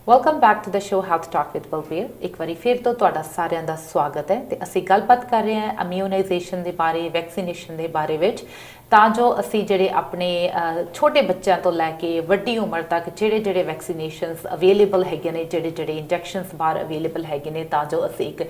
Welcome back to the show health talk with Balvir. ਇੱਕ ਵਾਰੀ ਫਿਰ ਤੋਂ ਤੁਹਾਡਾ ਸਾਰਿਆਂ ਦਾ ਸਵਾਗਤ ਹੈ ਤੇ ਅਸੀਂ ਗੱਲਬਾਤ ਕਰ ਰਹੇ ਹਾਂ ਇਮਿਊਨਾਈਜੇਸ਼ਨ ਦੇ ਬਾਰੇ, ਵੈਕਸੀਨੇਸ਼ਨ ਦੇ ਬਾਰੇ ਵਿੱਚ, ਤਾਂ ਜੋ ਅਸੀਂ ਜਿਹੜੇ ਆਪਣੇ ਛੋਟੇ ਬੱਚਿਆਂ ਤੋਂ ਲੈ ਕੇ ਵੱਡੀ ਉਮਰ ਤੱਕ ਜਿਹੜੇ ਵੈਕਸੀਨੇਸ਼ਨਸ ਅਵੇਲੇਬਲ ਹੈਗੇ ਨੇ, ਜਿਹੜੇ ਇੰਜੈਕਸ਼ਨਸ ਬਾਹਰ ਅਵੇਲੇਬਲ ਹੈਗੇ ਨੇ, ਤਾਂ ਜੋ ਅਸੀਂ ਇੱਕ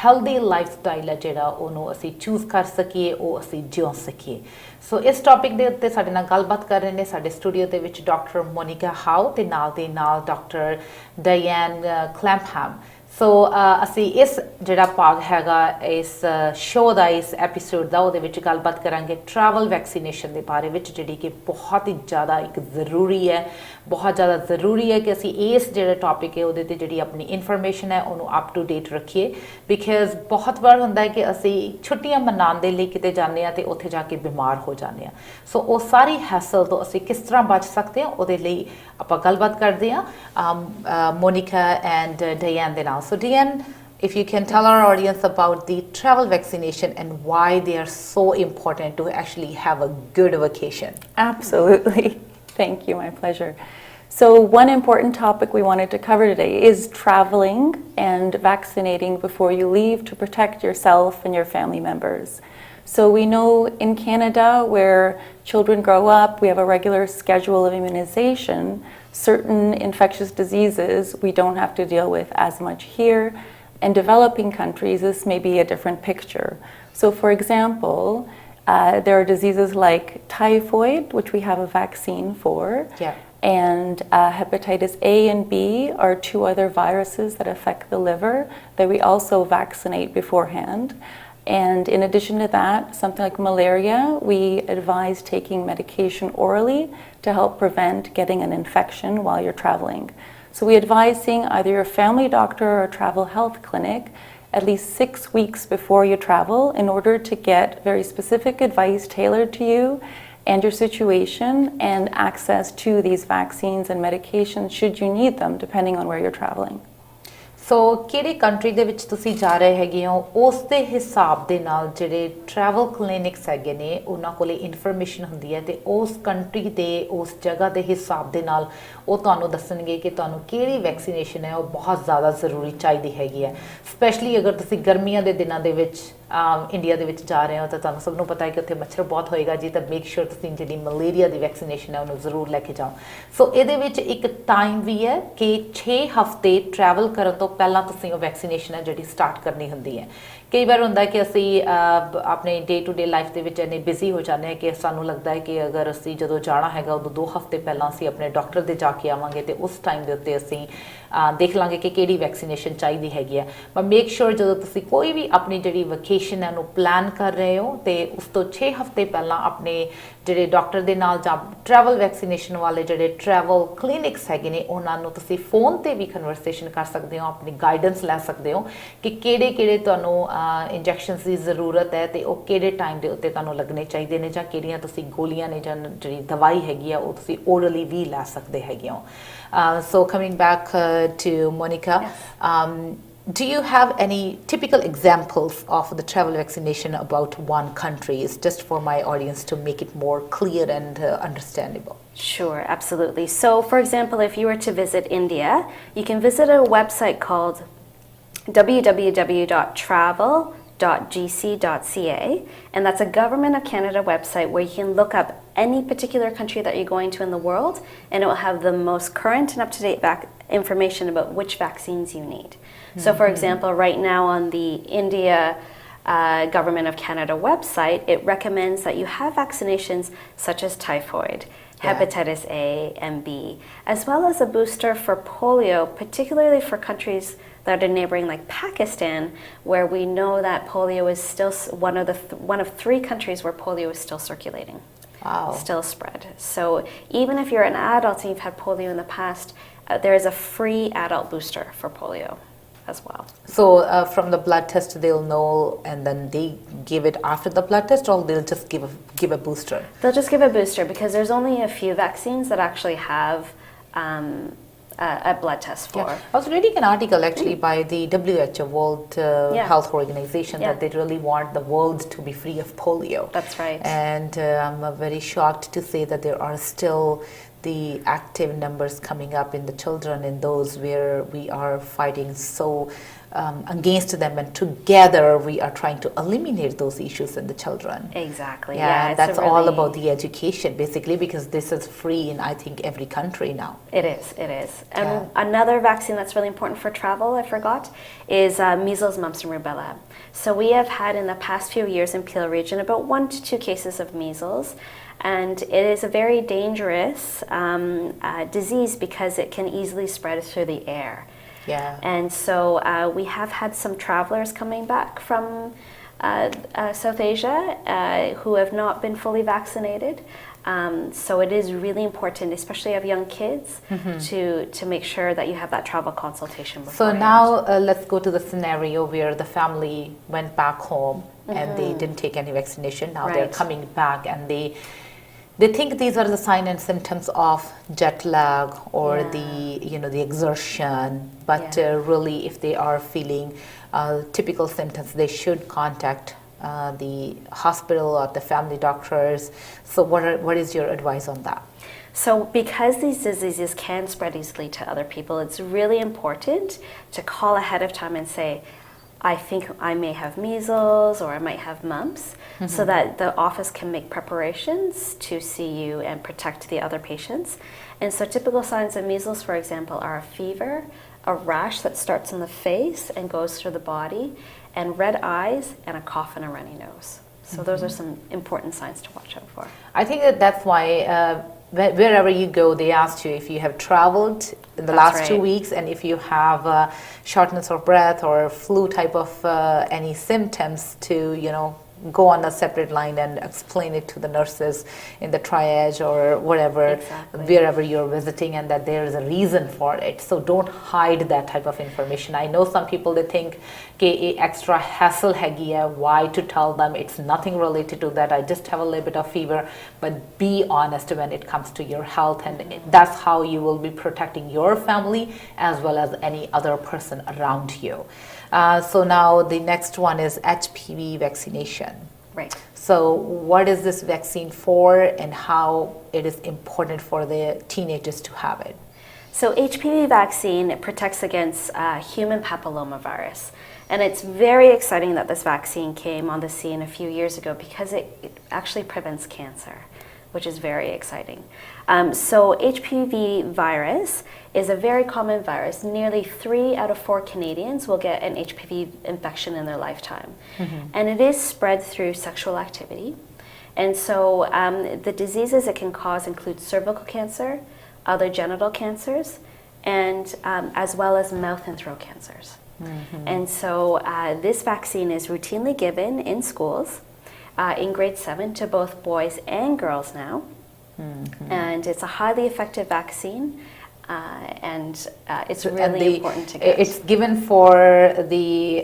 ਹੈਲਦੀ ਲਾਈਫ ਸਟਾਈਲ ਹੈ ਜਿਹੜਾ ਉਹਨੂੰ ਅਸੀਂ ਚੂਜ਼ ਕਰ ਸਕੀਏ, ਉਹ ਅਸੀਂ ਜਿਉ ਸਕੀਏ। ਸੋ ਇਸ ਟੌਪਿਕ ਦੇ ਉੱਤੇ ਸਾਡੇ ਨਾਲ ਗੱਲਬਾਤ ਕਰ ਰਹੇ ਨੇ ਸਾਡੇ ਸਟੂਡੀਓ ਦੇ ਵਿੱਚ ਡਾਕਟਰ ਮੋਨਿਕਾ ਹਾਓ ਤੇ ਨਾਲ ਦੇ ਨਾਲ ਡਾਕਟਰ ਡਾਇਨ ਕਲੈਂਪਹੈਮ। ਸੋ ਅਸੀਂ ਇਸ ਜਿਹੜਾ ਭਾਗ ਹੈਗਾ ਇਸ ਸ਼ੋਅ ਦਾ, ਇਸ ਐਪੀਸੋਡ ਦਾ, ਉਹਦੇ ਵਿੱਚ ਗੱਲਬਾਤ ਕਰਾਂਗੇ ਟਰੈਵਲ ਵੈਕਸੀਨੇਸ਼ਨ ਦੇ ਬਾਰੇ ਵਿੱਚ, ਜਿਹੜੀ ਕਿ ਬਹੁਤ ਹੀ ਜ਼ਿਆਦਾ ਇੱਕ ਜ਼ਰੂਰੀ ਹੈ, ਬਹੁਤ ਜ਼ਿਆਦਾ ਜ਼ਰੂਰੀ ਹੈ ਕਿ ਅਸੀਂ ਇਸ ਜਿਹੜਾ ਟੌਪਿਕ ਹੈ ਉਹਦੇ 'ਤੇ ਜਿਹੜੀ ਆਪਣੀ ਇਨਫੋਰਮੇਸ਼ਨ ਹੈ ਉਹਨੂੰ ਅਪ ਟੂ ਡੇਟ ਰੱਖੀਏ। ਬਿਕਾਜ਼ ਬਹੁਤ ਵਾਰ ਹੁੰਦਾ ਹੈ ਕਿ ਅਸੀਂ ਛੁੱਟੀਆਂ ਮਨਾਉਣ ਦੇ ਲਈ ਕਿਤੇ ਜਾਂਦੇ ਹਾਂ ਅਤੇ ਉੱਥੇ ਜਾ ਕੇ ਬਿਮਾਰ ਹੋ ਜਾਂਦੇ ਹਾਂ। ਸੋ ਉਹ ਸਾਰੀ ਹੈਸਲ ਤੋਂ ਅਸੀਂ ਕਿਸ ਤਰ੍ਹਾਂ ਬਚ ਸਕਦੇ ਹਾਂ, ਉਹਦੇ ਲਈ ਆਪਾਂ ਗੱਲਬਾਤ ਕਰਦੇ ਹਾਂ ਮੋਨਿਕਾ ਐਂਡ ਡਾਇਨ ਦੇ ਨਾਲ। So Diane, if you can tell our audience about the travel vaccination and why they are so important to actually have a good vacation. Absolutely. Thank you, my pleasure. So one important topic we wanted to cover today is traveling and vaccinating before you leave to protect yourself and your family members. So we know in Canada, where children grow up, we have a regular schedule of immunization. Certain infectious diseases we don't have to deal with as much here. In developing countries, this may be a different picture. So for example, there are diseases like typhoid, which we have a vaccine for. Yeah. And hepatitis A and B are two other viruses that affect the liver that we also vaccinate beforehand. And in addition to that, something like malaria, we advise taking medication orally to help prevent getting an infection while you're traveling. So we advise seeing either your family doctor or a travel health clinic at least 6 weeks before you travel in order to get very specific advice tailored to you and your situation and access to these vaccines and medications should you need them, depending on where you're traveling. ਸੋ ਕਿਹੜੀ country ਦੇ ਵਿੱਚ ਤੁਸੀਂ ਜਾ ਰਹੇ ਹੈਗੇ ਹੋ, ਉਸ ਦੇ ਹਿਸਾਬ ਦੇ ਨਾਲ ਜਿਹੜੇ ਟਰੈਵਲ ਕਲੀਨਿਕਸ ਹੈਗੇ ਨੇ ਉਹਨਾਂ ਕੋਲ ਇਨਫੋਰਮੇਸ਼ਨ ਹੁੰਦੀ ਹੈ ਅਤੇ ਉਸ ਕੰਟਰੀ ਦੇ ਉਸ ਜਗ੍ਹਾ ਦੇ ਹਿਸਾਬ ਦੇ ਨਾਲ ਉਹ ਤੁਹਾਨੂੰ ਦੱਸਣਗੇ ਕਿ ਤੁਹਾਨੂੰ ਕਿਹੜੀ ਵੈਕਸੀਨੇਸ਼ਨ ਹੈ ਉਹ ਬਹੁਤ ਜ਼ਿਆਦਾ ਜ਼ਰੂਰੀ ਚਾਹੀਦੀ ਹੈਗੀ ਹੈ। ਸਪੈਸ਼ਲੀ ਅਗਰ ਤੁਸੀਂ ਗਰਮੀਆਂ ਦੇ ਦਿਨਾਂ ਦੇ ਵਿੱਚ ਇੰਡੀਆ ਦੇ ਵਿੱਚ ਜਾ ਰਹੇ ਹੋ ਤਾਂ ਤੁਹਾਨੂੰ ਸਭ ਨੂੰ ਪਤਾ ਹੈ ਕਿ ਉੱਥੇ ਮੱਛਰ ਬਹੁਤ ਹੋਏਗਾ ਜੀ, ਤਾਂ ਮੇਕ ਸ਼ੋਰ ਤੁਸੀਂ ਜਿਹੜੀ ਮਲੇਰੀਆ ਦੀ ਵੈਕਸੀਨੇਸ਼ਨ ਹੈ ਉਹਨੂੰ ਜ਼ਰੂਰ ਲੈ ਕੇ ਜਾਓ। ਸੋ ਇਹਦੇ ਵਿੱਚ ਇੱਕ ਟਾਈਮ ਵੀ ਹੈ ਕਿ 6 ਹਫ਼ਤੇ ਟਰੈਵਲ ਕਰਨ ਤੋਂ ਪਹਿਲਾਂ ਤੁਸੀਂ ਉਹ ਵੈਕਸੀਨੇਸ਼ਨ ਹੈ ਜਿਹੜੀ ਸਟਾਰਟ ਕਰਨੀ ਹੁੰਦੀ ਹੈ। ਕਈ ਵਾਰ ਹੁੰਦਾ ਕਿ ਅਸੀਂ ਆਪਣੇ ਡੇ ਟੂ ਡੇ ਲਾਈਫ ਦੇ ਵਿੱਚ ਇੰਨੇ ਬਿਜ਼ੀ ਹੋ ਜਾਂਦੇ ਹਾਂ ਕਿ ਸਾਨੂੰ ਲੱਗਦਾ ਹੈ ਕਿ ਅਗਰ ਅਸੀਂ ਜਦੋਂ ਜਾਣਾ ਹੈਗਾ ਉਦੋਂ 2 ਹਫ਼ਤੇ ਪਹਿਲਾਂ ਅਸੀਂ ਆਪਣੇ ਡਾਕਟਰ ਦੇ ਜਾ ਕੇ ਆਵਾਂਗੇ ਅਤੇ ਉਸ ਟਾਈਮ ਦੇ ਉੱਤੇ ਅਸੀਂ ਦੇਖ ਲਾਂਗੇ ਕਿ ਕਿਹੜੀ ਵੈਕਸੀਨੇਸ਼ਨ ਚਾਹੀਦੀ ਹੈਗੀ ਆ। ਬਟ ਮੇਕ ਸ਼ੋਰ ਜਦੋਂ ਤੁਸੀਂ ਕੋਈ ਵੀ ਆਪਣੀ ਜਿਹੜੀ ਵੈਕੇਸ਼ਨ ਹੈ ਉਹਨੂੰ ਪਲਾਨ ਕਰ ਰਹੇ ਹੋ ਅਤੇ ਉਸ ਤੋਂ 6 ਹਫ਼ਤੇ ਪਹਿਲਾਂ ਆਪਣੇ ਜਿਹੜੇ ਡਾਕਟਰ ਦੇ ਨਾਲ ਜਾਂ ਟਰੈਵਲ ਵੈਕਸੀਨੇਸ਼ਨ ਵਾਲੇ ਜਿਹੜੇ ਟਰੈਵਲ ਕਲੀਨਿਕਸ ਹੈਗੇ ਨੇ ਉਹਨਾਂ ਨੂੰ ਤੁਸੀਂ ਫੋਨ 'ਤੇ ਵੀ ਕਨਵਰਸੇਸ਼ਨ ਕਰ ਸਕਦੇ ਹੋ, ਆਪਣੀ ਗਾਈਡੈਂਸ ਲੈ ਸਕਦੇ ਹੋ ਕਿ ਕਿਹੜੇ ਤੁਹਾਨੂੰ ਇੰਜੈਕਸ਼ਨਸ ਦੀ ਜ਼ਰੂਰਤ ਹੈ ਅਤੇ ਉਹ ਕਿਹੜੇ ਟਾਈਮ ਦੇ ਉੱਤੇ ਤੁਹਾਨੂੰ ਲੱਗਣੇ ਚਾਹੀਦੇ ਨੇ, ਜਾਂ ਕਿਹੜੀਆਂ ਤੁਸੀਂ ਗੋਲੀਆਂ ਨੇ ਜਾਂ ਜਿਹੜੀ ਦਵਾਈ ਹੈਗੀ ਆ ਉਹ ਤੁਸੀਂ ਓਰਲੀ ਵੀ ਲੈ ਸਕਦੇ ਹੈਗੇ ਹੋ। So coming back to Monica, yes. Do you have any typical examples of the travel vaccination about one country? It's just for my audience to make it more clear and understandable. Sure, absolutely. So for example, if you were to visit India, you can visit a website called www.travel.gc.ca, and that's a Government of Canada website where you can look up any particular country that you're going to in the world, and it will have the most current and up-to-date information about which vaccines you need. So for example, right now on the India Government of Canada website, it recommends that you have vaccinations such as typhoid, hepatitis A and B, as well as a booster for polio, particularly for countries that are neighboring like Pakistan, where we know that polio is still one of 3 countries where polio is still circulating. Wow. Still spread. So even if you're an adult and you've had polio in the past, there is a free adult booster for polio as well. So from the blood test they'll know, and then they give it after the blood test, or they'll just give a booster? They'll just give a booster because there's only a few vaccines that actually have a blood test for. Yeah. I was reading an article actually by the WHO, World Health Organization, that they really want the world to be free of polio. That's right. And I'm very shocked to say that there are still the active numbers coming up in the children, in those where we are fighting so against them, and together we are trying to eliminate those issues in the children. Exactly. Yeah, it's that's a all really- about the education, basically, because this is free in, I think, every country now. It is, it is. And Yeah. another vaccine that's really important for travel, I forgot, is measles, mumps, and rubella. So we have had in the past few years in Peel region about 1 to 2 cases of measles. And it is a very dangerous disease because it can easily spread through the air. Yeah. And so we have had some travelers coming back from South Asia who have not been fully vaccinated. So it is really important, especially if you have young kids, to make sure that you have that travel consultation So beforehand. now let's go to the scenario where the family went back home and they didn't take any vaccination. Now they're Right. coming back and they think these are the signs and symptoms of jet lag or the exertion, but really if they are feeling typical symptoms, they should contact the hospital or the family doctors. So what is your advice on that? So because these diseases can spread easily to other people, it's really important to call ahead of time and say, I think I may have measles or I might have mumps, so that the office can make preparations to see you and protect the other patients. And so typical signs of measles, for example, are a fever, a rash that starts on the face and goes through the body, and red eyes, and a cough and a runny nose. So those are some important signs to watch out for. I think that's why wherever you go, they ask you if you have traveled in the That's last 2 right. weeks, and if you have shortness of breath or flu type of any symptoms, to go on a separate line and explain it to the nurses in the triage or whatever, Exactly. wherever you're visiting, and that there is a reason for it. So don't hide that type of information. I know some people, they think कि extra hassle है, why to tell them? It's nothing related to that. I just have a little bit of fever. But be honest when it comes to your health, and that's how you will be protecting your family as well as any other person around you. So now the next one is HPV vaccination. Right. So what is this vaccine for, and how it is important for the teenagers to have it? So HPV vaccine, it protects against human papillomavirus. And it's very exciting that this vaccine came on the scene a few years ago because it actually prevents cancer, which is very exciting. So HPV virus is a very common virus. Nearly 3 out of 4 Canadians will get an HPV infection in their lifetime. And it is spread through sexual activity. And so the diseases it can cause include cervical cancer, other genital cancers, and as well as mouth and throat cancers. And so this vaccine is routinely given in schools in grade 7 to both boys and girls now. And it's a highly effective vaccine, and it's really important to get. It's given for the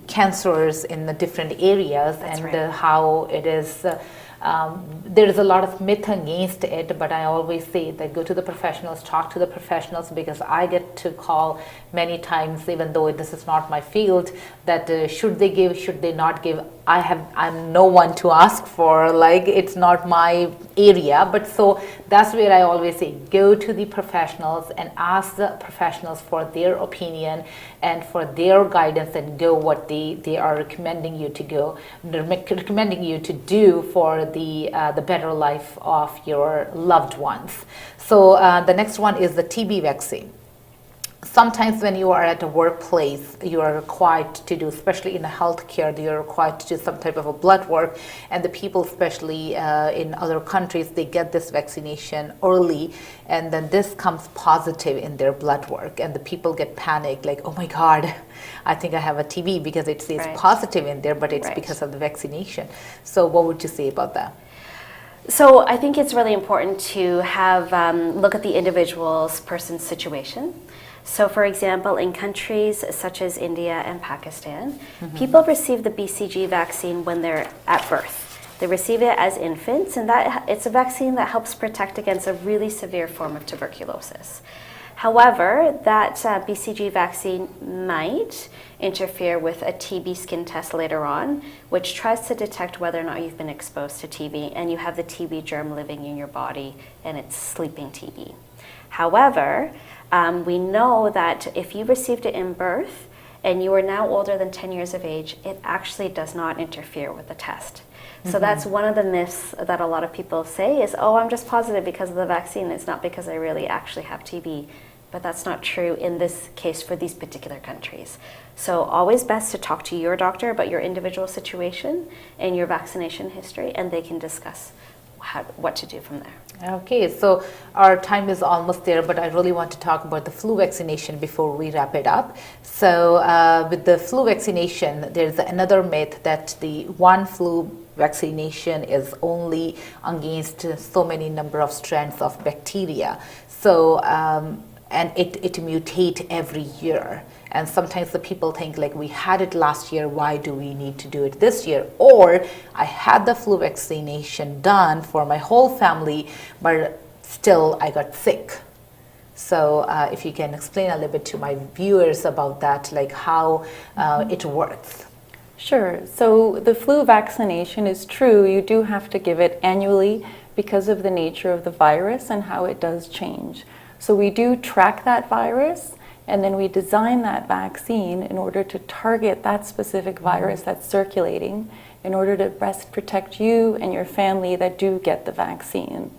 cancers in the different areas. That's and right. How it is. There is a lot of myth against it, but I always say that go to the professionals, talk to the professionals, because I get to call many times, even though this is not my field, that should they give, should they not give. I'm no one to ask for, like, it's not my area. But so that's where I always say, go to the professionals and ask the professionals for their opinion and for their guidance, and go what they are recommending you to go, recommending you to do for the better life of your loved ones. So the next one is the TB vaccine. Sometimes when you are at a workplace, you are required to do, especially in healthcare, you are required to do some type of a blood work. And the people, especially in other countries, they get this vaccination early, and then this comes positive in their blood work. And the people get panicked, like, oh my God, I think I have a TB, because it says Right. positive in there, but it's Right. because of the vaccination. So what would you say about that? So I think it's really important to have look at the individual's person's situation. So for example, in countries such as India and Pakistan, people receive the BCG vaccine when they're at birth. They receive it as infants, and it's a vaccine that helps protect against a really severe form of tuberculosis. However, that BCG vaccine might interfere with a TB skin test later on, which tries to detect whether or not you've been exposed to TB and you have the TB germ living in your body and it's sleeping TB. However, we know that if you received it in birth and you are now older than 10 years of age, it actually does not interfere with the test. So that's one of the myths that a lot of people say is, oh, I'm just positive because of the vaccine. It's not because I really actually have TB. But that's not true in this case for these particular countries. So always best to talk to your doctor about your individual situation and your vaccination history, and they can discuss what to do from there. Okay, so our time is almost there, but I really want to talk about the flu vaccination before we wrap it up. So with the flu vaccination, there's another myth that the one flu vaccination is only against so many number of strands of bacteria. So and it mutate every year. And sometimes the people think like, we had it last year, why do we need to do it this year? Or I had the flu vaccination done for my whole family, but still I got sick. So if you can explain a little bit to my viewers about that, like how it works. Sure. So the flu vaccination is true. You do have to give it annually because of the nature of the virus and how it does change. So we do track that virus, and then we design that vaccine in order to target that specific virus that's circulating in order to best protect you and your family that do get the vaccine.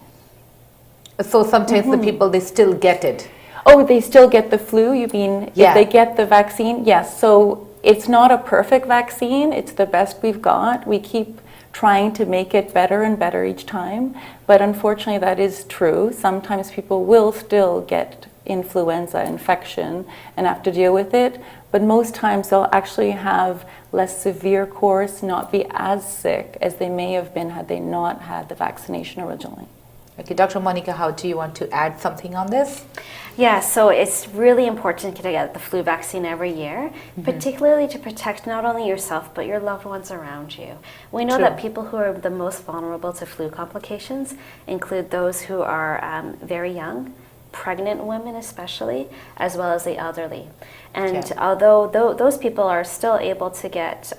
So sometimes the people, they still get it. Oh, they still get the flu? You mean Yeah. if they get the vaccine? Yes. So it's not a perfect vaccine. It's the best we've got. We keep trying to make it better and better each time. But unfortunately, that is true. Sometimes people will still get influenza infection and have to deal with it. But most times they'll actually have less severe course, not be as sick as they may have been had they not had the vaccination originally. Okay, Dr. Monica, how do you want to add something on this? Yeah, so it's really important to get the flu vaccine every year, particularly to protect not only yourself, but your loved ones around you. We know True. that people who are the most vulnerable to flu complications include those who are very young, pregnant women especially, as well as the elderly. And although those people are still able to get,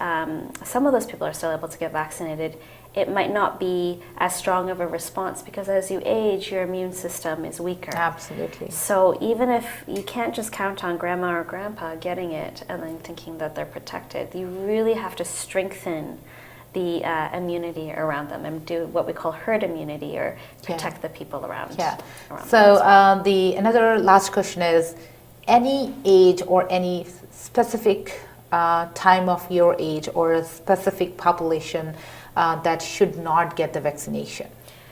some of those people are still able to get vaccinated, it might not be as strong of a response because as you age, your immune system is weaker. Absolutely. So even if you can't just count on grandma or grandpa getting it and then thinking that they're protected, you really have to strengthen the immunity around them and do what we call herd immunity or protect the people around. Yeah. Around So them another last question is, any age or any specific time of your age or a specific population that should not get the vaccination?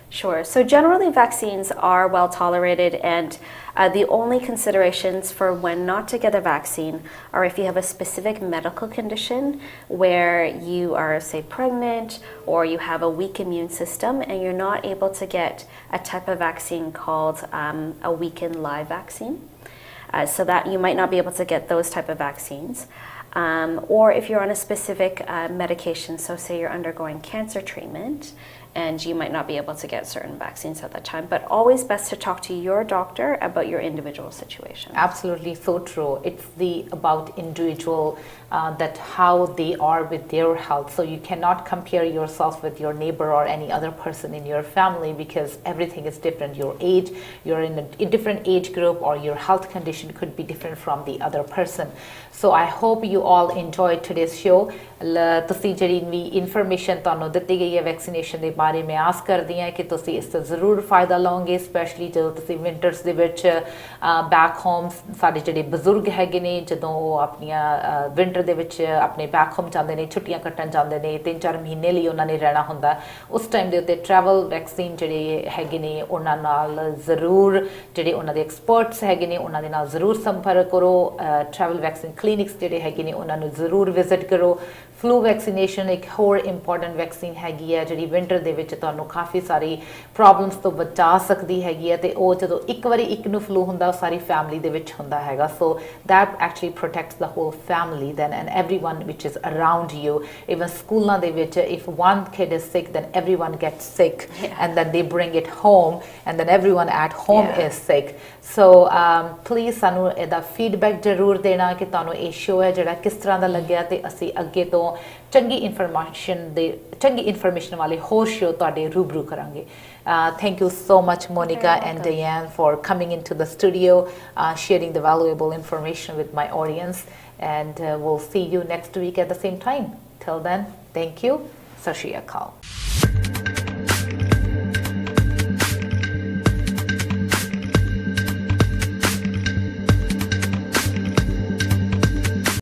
Sure. So generally vaccines are well tolerated, and the only considerations for when not to get a vaccine are if you have a specific medical condition where you are, say, pregnant or you have a weak immune system and you're not able to get a type of vaccine called a weakened live vaccine. So that you might not be able to get those type of vaccines. Or if you're on a specific medication, so say you're undergoing cancer treatment, and you might not be able to get certain vaccines at that time, but always best to talk to your doctor about your individual situation. Absolutely, so true. It's about individual, that how they are with their health. So you cannot compare yourself with your neighbor or any other person in your family because everything is different. Your age, you're in a different age group, or your health condition could be different from the other person. So I hope you all enjoyed today's show. ਤੁਸੀਂ ਜਿਹੜੀ ਵੀ information ਤੁਹਾਨੂੰ ਦਿੱਤੀ ਗਈ ਹੈ vaccination ਦੇ ਬਾਰੇ, ਮੈਂ ਆਸ ਕਰਦੀ ਹਾਂ ਕਿ ਤੁਸੀਂ ਇਸ ਤੋਂ ਜ਼ਰੂਰ ਫਾਇਦਾ ਲਓਗੇ, ਸਪੈਸ਼ਲੀ ਜਦੋਂ ਤੁਸੀਂ ਵਿੰਟਰਸ ਦੇ ਵਿੱਚ ਬੈਕ ਹੋਮ, ਸਾਡੇ ਜਿਹੜੇ ਬਜ਼ੁਰਗ ਹੈਗੇ ਨੇ ਜਦੋਂ ਉਹ ਆਪਣੀਆਂ ਵਿੰਟਰ ਦੇ ਵਿੱਚ ਆਪਣੇ ਬੈਕ ਹੋਮ ਜਾਂਦੇ ਨੇ, ਛੁੱਟੀਆਂ ਕੱਟਣ ਜਾਂਦੇ ਨੇ, 3-4 ਮਹੀਨੇ ਲਈ ਉਹਨਾਂ ਨੇ ਰਹਿਣਾ ਹੁੰਦਾ, ਉਸ ਟਾਈਮ ਦੇ ਉੱਤੇ ਟਰੈਵਲ ਵੈਕਸੀਨ ਜਿਹੜੇ ਹੈਗੇ ਨੇ ਉਹਨਾਂ ਨਾਲ ਜ਼ਰੂਰ, ਜਿਹੜੇ ਉਹਨਾਂ ਦੇ ਐਕਸਪਰਟਸ ਹੈਗੇ ਨੇ ਉਹਨਾਂ ਦੇ ਨਾਲ ਜ਼ਰੂਰ ਸੰਪਰਕ ਕਰੋ। ਟਰੈਵਲ ਵੈਕਸੀਨ ਕਲੀਨਿਕਸ ਜਿਹੜੇ ਹੈਗੇ ਨੇ ਉਹਨਾਂ ਨੂੰ ਜ਼ਰੂਰ ਵਿਜ਼ਿਟ ਕਰੋ। ਫਲੂ ਵੈਕਸੀਨੇਸ਼ਨ ਇੱਕ ਹੋਰ ਇੰਪੋਰਟੈਂਟ ਵੈਕਸੀਨ ਹੈਗੀ ਹੈ ਜਿਹੜੀ ਵਿੰਟਰ ਦੇ ਵਿੱਚ ਤੁਹਾਨੂੰ ਕਾਫੀ ਸਾਰੀ ਪ੍ਰੋਬਲਮਸ ਤੋਂ ਬਚਾ ਸਕਦੀ ਹੈਗੀ ਹੈ ਤੇ ਉਹ ਜਦੋਂ ਇੱਕ ਵਾਰੀ ਇੱਕ ਨੂੰ ਫਲੂ ਹੁੰਦਾ ਉਹ ਸਾਰੀ ਫੈਮਿਲੀ ਦੇ ਵਿੱਚ ਹੁੰਦਾ ਹੈਗਾ ਸੋ that actually protects the whole family then and everyone which is around you even ਸਕੂਲਾਂ ਦੇ ਵਿੱਚ if one kid is sick then everyone gets sick and then they bring it home and then everyone at home is sick so please ਸਾਨੂੰ ਇਹਦਾ feedback ਜ਼ਰੂਰ ਦੇਣਾ ਕਿ ਤੁਹਾਨੂੰ ਇਹ ਸ਼ੋਅ ਹੈ ਜਿਹੜਾ ਕਿਸ ਤਰ੍ਹਾਂ ਦਾ ਲੱਗਿਆ ਤੇ ਅਸੀਂ ਅੱਗੇ ਤੋਂ ਚੰਗੀ ਇਨਫੋਰਮੇਸ਼ਨ ਵਾਲੇ ਹੋਰ ਸ਼ੋਅ ਤੁਹਾਡੇ ਰੂਬਰੂ ਕਰਾਂਗੇ thank you so much Monica and Diane for coming into the studio sharing the valuable information with my audience and we'll see you next week at the same time till then thank you Sat Shri Akal